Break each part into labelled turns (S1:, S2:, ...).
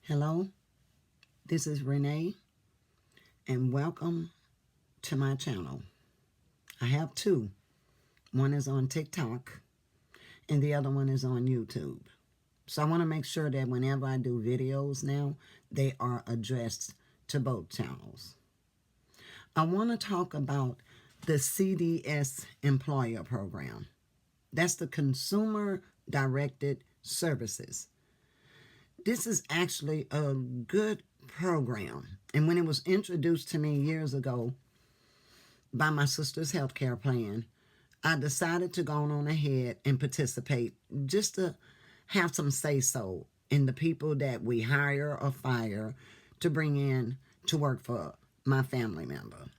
S1: Hello, this is Renee, and welcome to my channel. I have two. One is on TikTok, and the other one is on YouTube. So I want to make sure that whenever I do videos now, they are addressed to both channels. I want to talk about the CDS Employer Program. That's the Consumer Directed Services. This is actually a good program. And when it was introduced to me years ago by my sister's healthcare plan, I decided to go on ahead and participate just to have some say-so in the people that we hire or fire to bring in to work for my family member.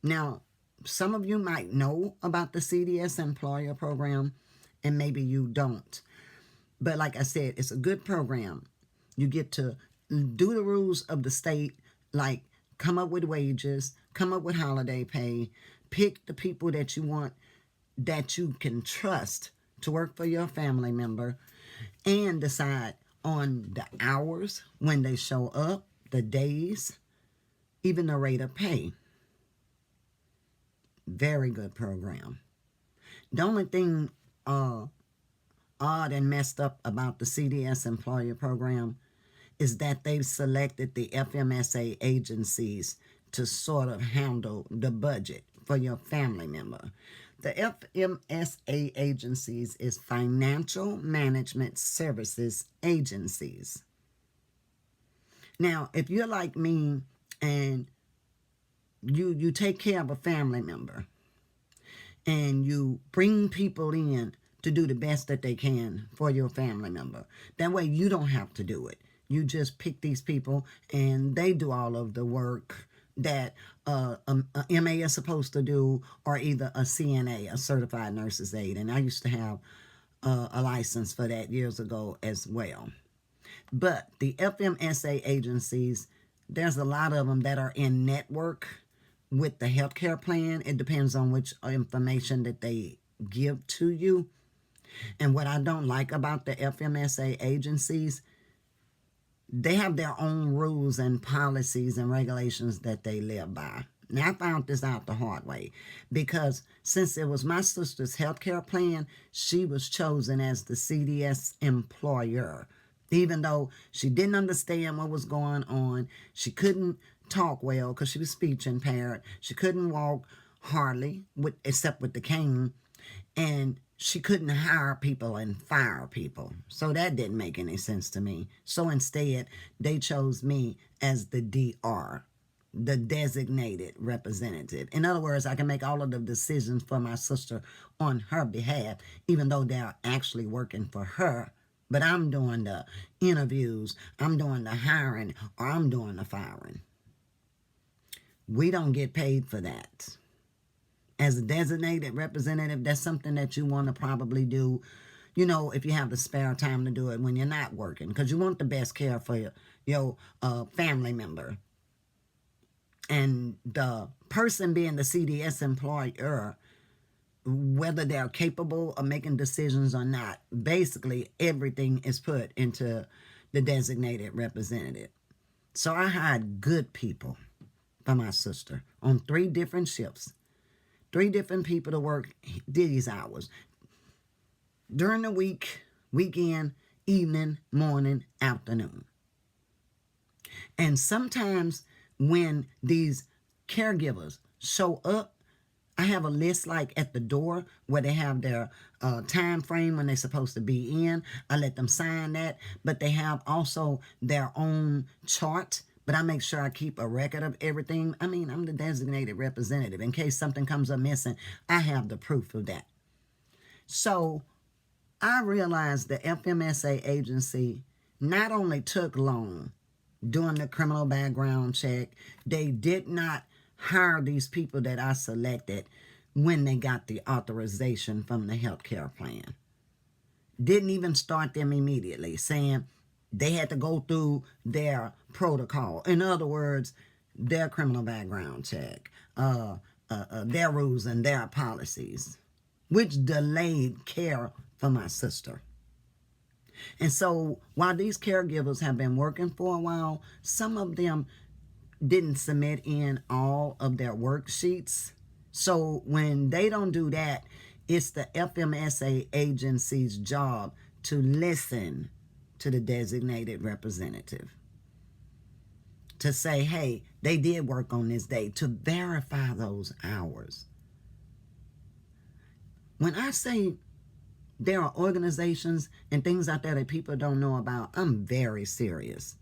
S1: Now, some of you might know about the CDS Employer Program, and maybe you don't. But like I said, it's a good program. You get to do the rules of the state, like come up with wages, come up with holiday pay, pick the people that you want, that you can trust to work for your family member, and decide on the hours when they show up, the days, even the rate of pay. Very good program. The only thing odd and messed up about the CDS Employer Program is that they've selected the FMSA agencies to sort of handle the budget for your family member. The FMSA agencies is Financial Management Services Agencies. Now, if you're like me and you take care of a family member and you bring people in to do the best that they can for your family member, that way you don't have to do it. You just pick these people and they do all of the work that a MA is supposed to do, or either a CNA, a certified nurse's aide. And I used to have a license for that years ago as well. But the FMSA agencies, there's a lot of them that are in network with the healthcare plan. It depends on which information that they give to you. And what I don't like about the FMSA agencies, they have their own rules and policies and regulations that they live by. Now, I found this out the hard way because since it was my sister's healthcare plan, she was chosen as the CDS employer. Even though she didn't understand what was going on, she couldn't talk well because she was speech impaired. She couldn't walk hardly, except with the cane, and she couldn't hire people and fire people. So that didn't make any sense to me. So instead, they chose me as the DR, the designated representative. In other words, I can make all of the decisions for my sister on her behalf, even though they're actually working for her. But I'm doing the interviews, I'm doing the hiring, or I'm doing the firing. We don't get paid for that. As a designated representative, that's something that you want to probably do, you know, if you have the spare time to do it when you're not working, because you want the best care for your family member. And the person being the CDS employer, whether they're capable of making decisions or not, basically everything is put into the designated representative. So I hired good people for my sister on 3 different shifts. 3 different people to work these hours. During the week, weekend, evening, morning, afternoon. And sometimes when these caregivers show up, I have a list like at the door where they have their time frame when they're supposed to be in. I let them sign that, but they have also their own chart. But I make sure I keep a record of everything. I mean, I'm the designated representative. In case something comes up missing, I have the proof of that. So I realized the FMSA agency not only took long doing the criminal background check, they did not hire these people that I selected when they got the authorization from the healthcare plan. Didn't even start them immediately, saying they had to go through their protocol. In other words, their criminal background check, their rules and their policies, which delayed care for my sister. And so while these caregivers have been working for a while, some of them didn't submit in all of their worksheets. So when they don't do that, it's the FMSA agency's job to listen to the designated representative, to say, hey, they did work on this day, to verify those hours. When I say there are organizations and things out there that people don't know about, I'm very serious.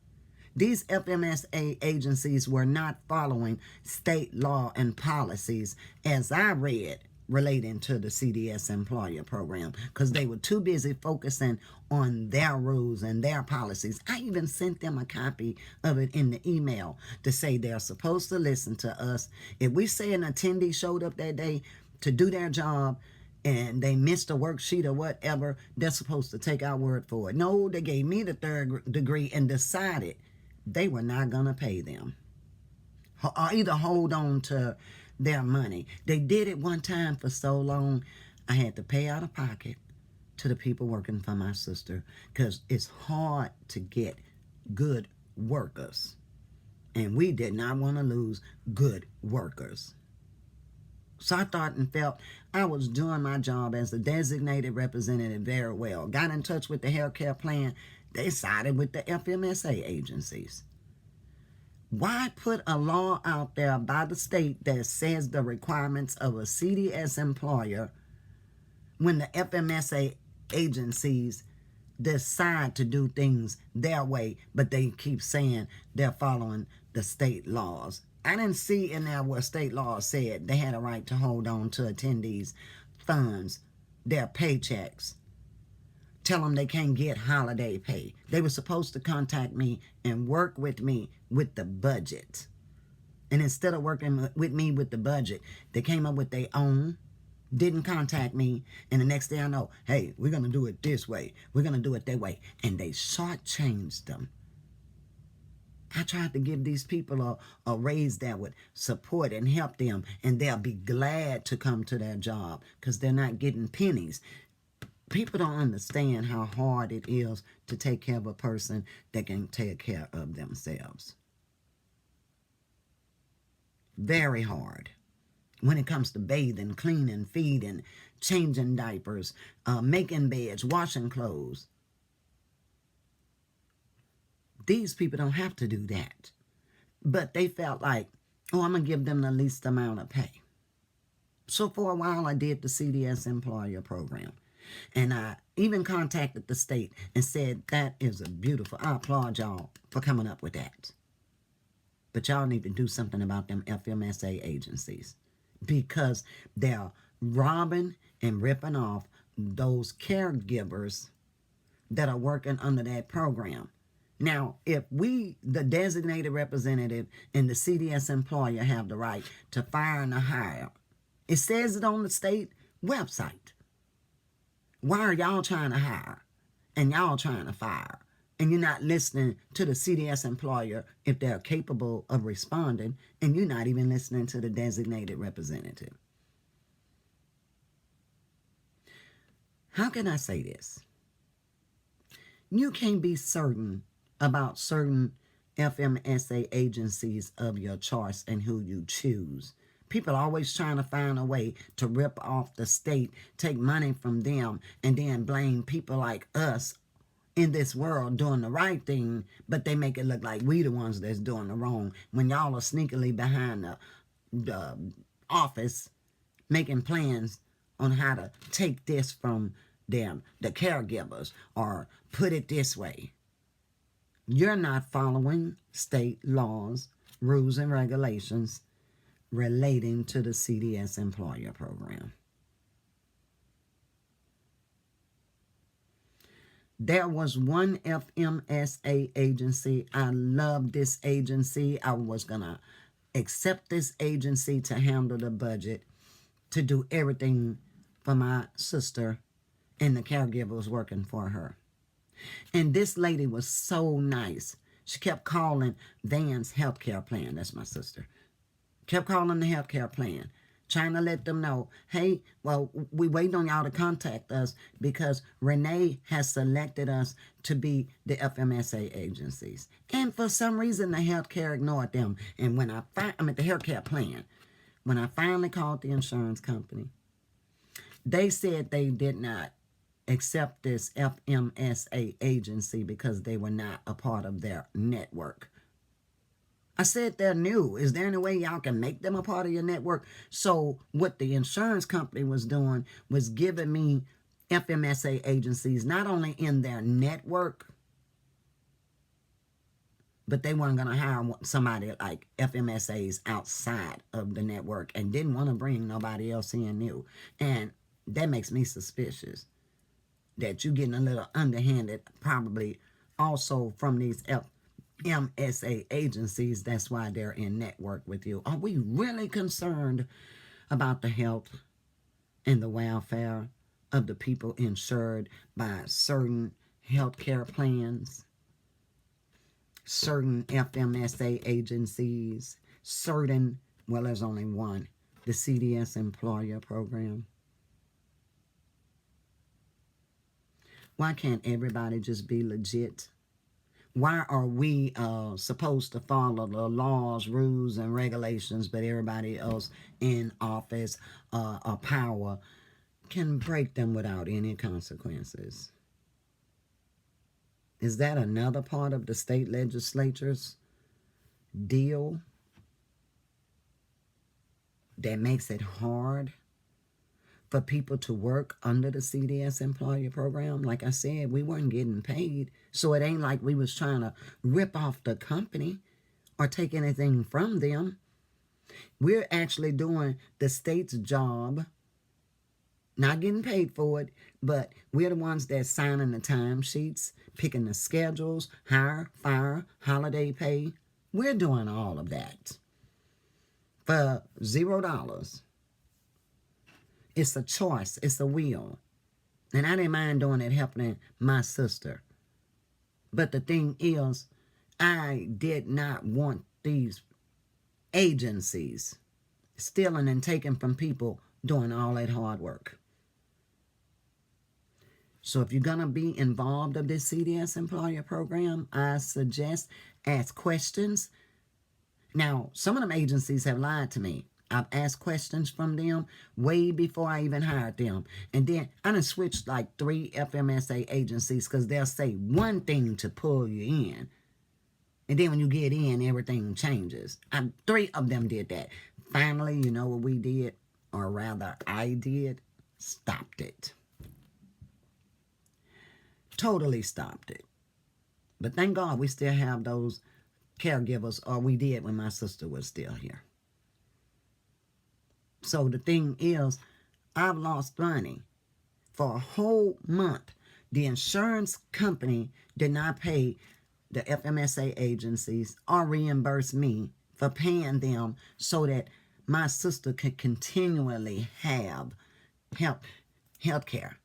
S1: These FMSA agencies were not following state law and policies as I read relating to the CDS employer program, because they were too busy focusing on their rules and their policies. I even sent them a copy of it in the email to say they're supposed to listen to us. If we say an attendee showed up that day to do their job and they missed a worksheet or whatever, they're supposed to take our word for it. No, they gave me the third degree and decided they were not going to pay them or either hold on to their money. They did it one time for so long, I had to pay out of pocket to the people working for my sister, because it's hard to get good workers. And we did not want to lose good workers. So I thought and felt I was doing my job as a designated representative very well. Got in touch with the healthcare plan. They sided with the FMSA agencies. Why put a law out there by the state that says the requirements of a CDS employer when the FMSA agencies decide to do things their way, but they keep saying they're following the state laws? I didn't see in there where state law said they had a right to hold on to attendees' funds, their paychecks, tell them they can't get holiday pay. They were supposed to contact me and work with me with the budget. And instead of working with me with the budget, they came up with their own, didn't contact me, and the next day I know, hey, we're going to do it this way. We're going to do it that way. And they shortchanged them. I tried to give these people a raise that would support and help them, and they'll be glad to come to their job because they're not getting pennies. People don't understand how hard it is to take care of a person that can take care of themselves. Very hard. When it comes to bathing, cleaning, feeding, changing diapers, making beds, washing clothes. These people don't have to do that. But they felt like, oh, I'm going to give them the least amount of pay. So for a while, I did the CDS employer program. And I even contacted the state and said, that is a beautiful, I applaud y'all for coming up with that. But y'all need to do something about them FMSA agencies, because they're robbing and ripping off those caregivers that are working under that program. Now, if we, the designated representative and the CDS employer, have the right to fire and to hire, it says it on the state website. Why are y'all trying to hire and y'all trying to fire? And you're not listening to the CDS employer if they're capable of responding, and you're not even listening to the designated representative. How can I say this? You can't be certain about certain FMSA agencies of your choice and who you choose. People are always trying to find a way to rip off the state, take money from them, and then blame people like us in this world doing the right thing, but they make it look like we the ones that's doing the wrong when y'all are sneakily behind the office making plans on how to take this from them, the caregivers, or put it this way. You're not following state laws, rules, and regulations relating to the CDS employer program. There was one FMSA agency. I loved this agency. I was going to accept this agency to handle the budget, to do everything for my sister and the caregivers working for her. And this lady was so nice. She kept calling Van's healthcare plan. That's my sister. Kept calling the healthcare plan trying to let them know, hey, well, we waiting on y'all to contact us because Renee has selected us to be the FMSA agencies. And for some reason, the healthcare ignored them. And when the healthcare plan, when I finally called the insurance company, they said they did not accept this FMSA agency because they were not a part of their network. I said they're new. Is there any way y'all can make them a part of your network? So what the insurance company was doing was giving me FMSA agencies not only in their network, but they weren't going to hire somebody like FMSAs outside of the network and didn't want to bring nobody else in new. And that makes me suspicious that you're getting a little underhanded, probably also from these FMSA agencies. That's why they're in network with you. Are we really concerned about the health and the welfare of the people insured by certain healthcare plans, certain FMSA agencies, certain, well, there's only one, the CDS Employer Program? Why can't everybody just be legit? Why are we supposed to follow the laws, rules, and regulations, but everybody else in office or power can break them without any consequences? Is that another part of the state legislature's deal that makes it hard for people to work under the CDS Employer Program? Like I said, we weren't getting paid, so it ain't like we was trying to rip off the company or take anything from them. We're actually doing the state's job, not getting paid for it, but we're the ones that's signing the timesheets, picking the schedules, hire, fire, holiday pay. We're doing all of that for $0. It's a choice. It's a will. And I didn't mind doing it, helping my sister. But the thing is, I did not want these agencies stealing and taking from people doing all that hard work. So if you're going to be involved of this CDS Employer Program, I suggest ask questions. Now, some of them agencies have lied to me. I've asked questions from them way before I even hired them. And then I done switched like 3 FMSA agencies because they'll say one thing to pull you in. And then when you get in, everything changes. 3 of them did that. Finally, you know what we did? Or rather, I did? Stopped it. Totally stopped it. But thank God we still have those caregivers, or we did when my sister was still here. So the thing is, I've lost money for a whole month. The insurance company did not pay the FMSA agencies or reimburse me for paying them so that my sister could continually have health care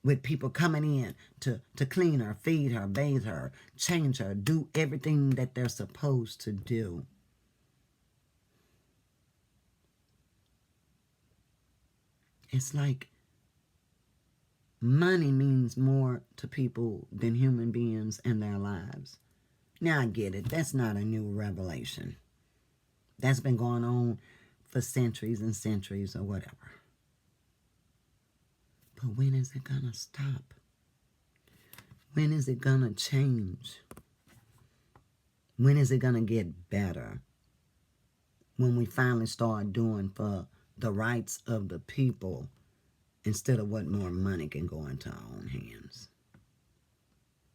S1: with people coming in to clean her, feed her, bathe her, change her, do everything that they're supposed to do. It's like money means more to people than human beings and their lives. Now I get it. That's not a new revelation. That's been going on for centuries and centuries or whatever. But when is it going to stop? When is it going to change? When is it going to get better? When we finally start doing for the rights of the people instead of what more money can go into our own hands.